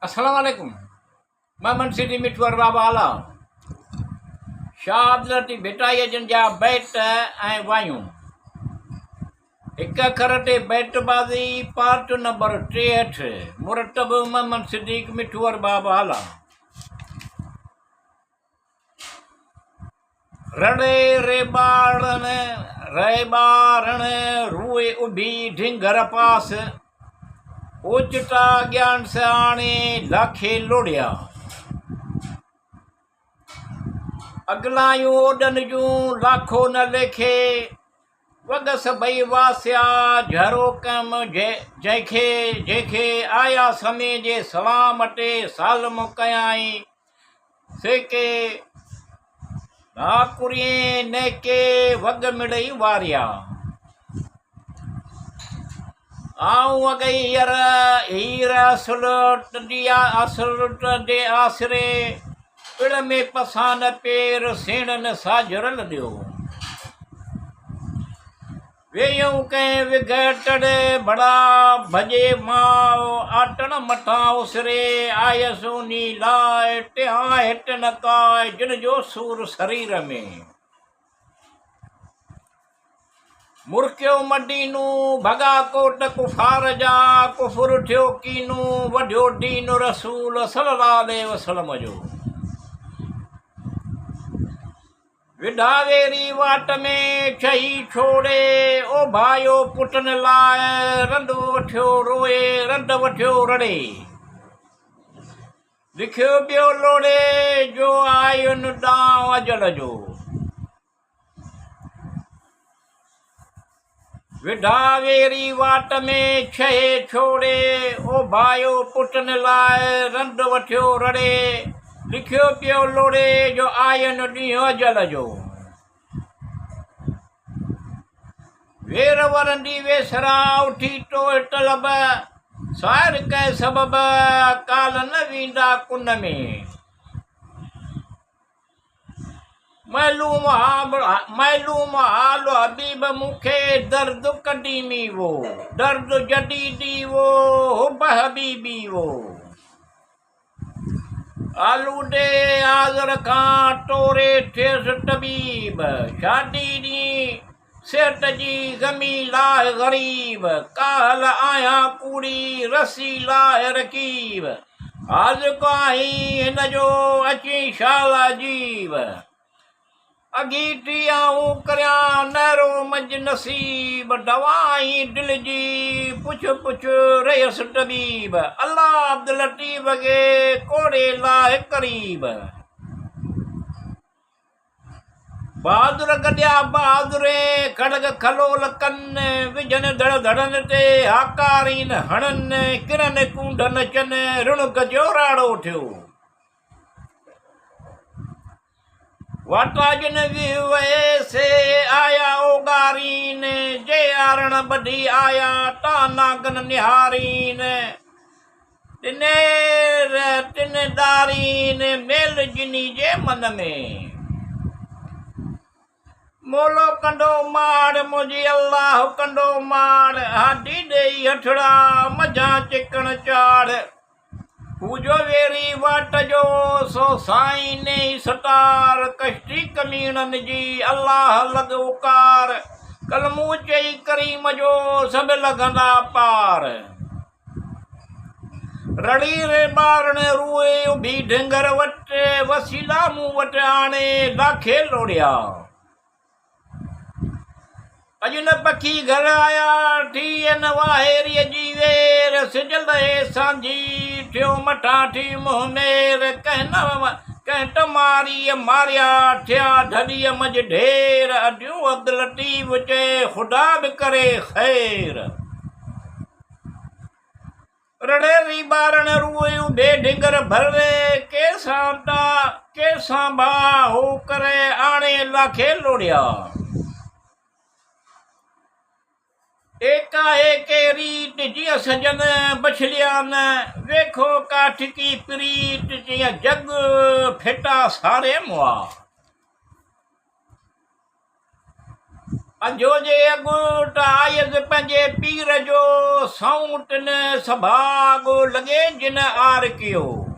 अस्सलाम वालेकुम। मैं मुंशी मिठवर बाबा आला शाहदरती भिटाई जन जा बैट ऐं वायूं हिक अखर ते बैटबाज़ी पार्ट नंबर 63 मुरतब मोहम्मद सिद्दीक मिठवर बाबा आला। रड़े रेबारण रेबारण रूए उभी ढिंगर पास ओचटा ज्ञान सियाणे लाखे लोड़िया अगलायूं ओडन जूं लाखो न लेखे वगस भई वासिया झरो कम जंहिंखे आया समय जे सलामते सालम कयाई सेके नाकुरिए नेके वग मिड़ई वारिया आऊं अगई यर हीर असुलट दे आसरे पिड़ में पसान पेर सेणन साजरल ॾियो वेयूं कंहिं विघटड़ बड़ा भॼे माओ आटण मथां उसरे आयसूनी लाइ टिहां हिट नकाए जिन जो सूर शरीर में मुर्कियो मडीनू भगा कोट कुफार जा कुफुर थियो कीनू वढियो दीन रसूल सल्लल्लाहु अलैहि वसल्लम जो विढावेरी वाट में छही छोड़े ओ भायो पुटन लाइ रंद वठियो रोए रंद वठियो रड़े लिखियो ॿियो लोड़े जो आयुन ॾांहुं अजल जो विढावेरी वाट में छहे छोड़े ओ भायो पुटन लाइ रंद वठियो रड़े लिखियो पियो लोड़े जो आयन ॾींहुं अजल जो वेर वरंदी वेसरा उठी टोए तलब सायर कंहिं सबब काल न वींदा कुन में मालूम हाल हबीब मूंखे दर्द कॾीमी वो दर्द जदीदी वो हुब हबीबी वो आलूडे आज़र खां टोरे थियसि तबीब शादी ॾींहुं सेठ जी गमी लाइ ग़रीब काहल आहियां कूड़ी रसी लाइ रकीब हाज़िक आहीं हिन जो अची शाल अजीब अगीटी आऊं करियां नहरो मंझि नसीब दवाई दिल जी पुछ पुछ रहियसि तबीब अल्लाह अब्दुल लतीफ़ खे कोड़े लाइ करीब बहादुर गॾिया बहादुरे खड़ग खलोल कन विझन धड़ धड़न ते हाकारीन हणन किरन कूंडन चन रुणक जो राड़ो थियो वाटा जिन वैसे आया ओगारीन जे आरण बधी आया ता नागन निहारीन तिन दारीन मेल जिनी जे मन में मोलो कंडो माड़ मुंहिंजी अल्लाह कंडो माड़ हाडी ॾेई हथड़ा मझां चिकण चाड़ पूजो वेरी वाट जो सो साईं ने सतार कश्ती कमीणन जी अल्लाह लॻ उकार कलमू चई करीम जो सभु लॻंदा पार रड़ी रे ॿारण रूए उभी ढिंगर वटि वसीला मूं वटि आणे लाखे लोड़िया अॼु न पखी घर आया थी न वाहेरीअ जी वेर सिजल सांझी थियो मथां थी मुंहुं मेर कंहिं टमारीअ मारिया थिया ढॾीअ मंझि ढेर अॾियूं अब्दुल लतीफ़ चए ख़ुदा बि करे ख़ैर रड़ेरी ॿारण रूए उभे ढिंगर भरे केसां भाउ हो करे आणे लाखे लोड़िया एकाएक रीत जीअं सजन बछलिया न वेखो काठ की प्रीत जीअं जग फिटा सारे मुआ अजो जे अॻु आयसि पंहिंजे पीर जो, सौंट न सभाॻो लॻे जिन आर कयो।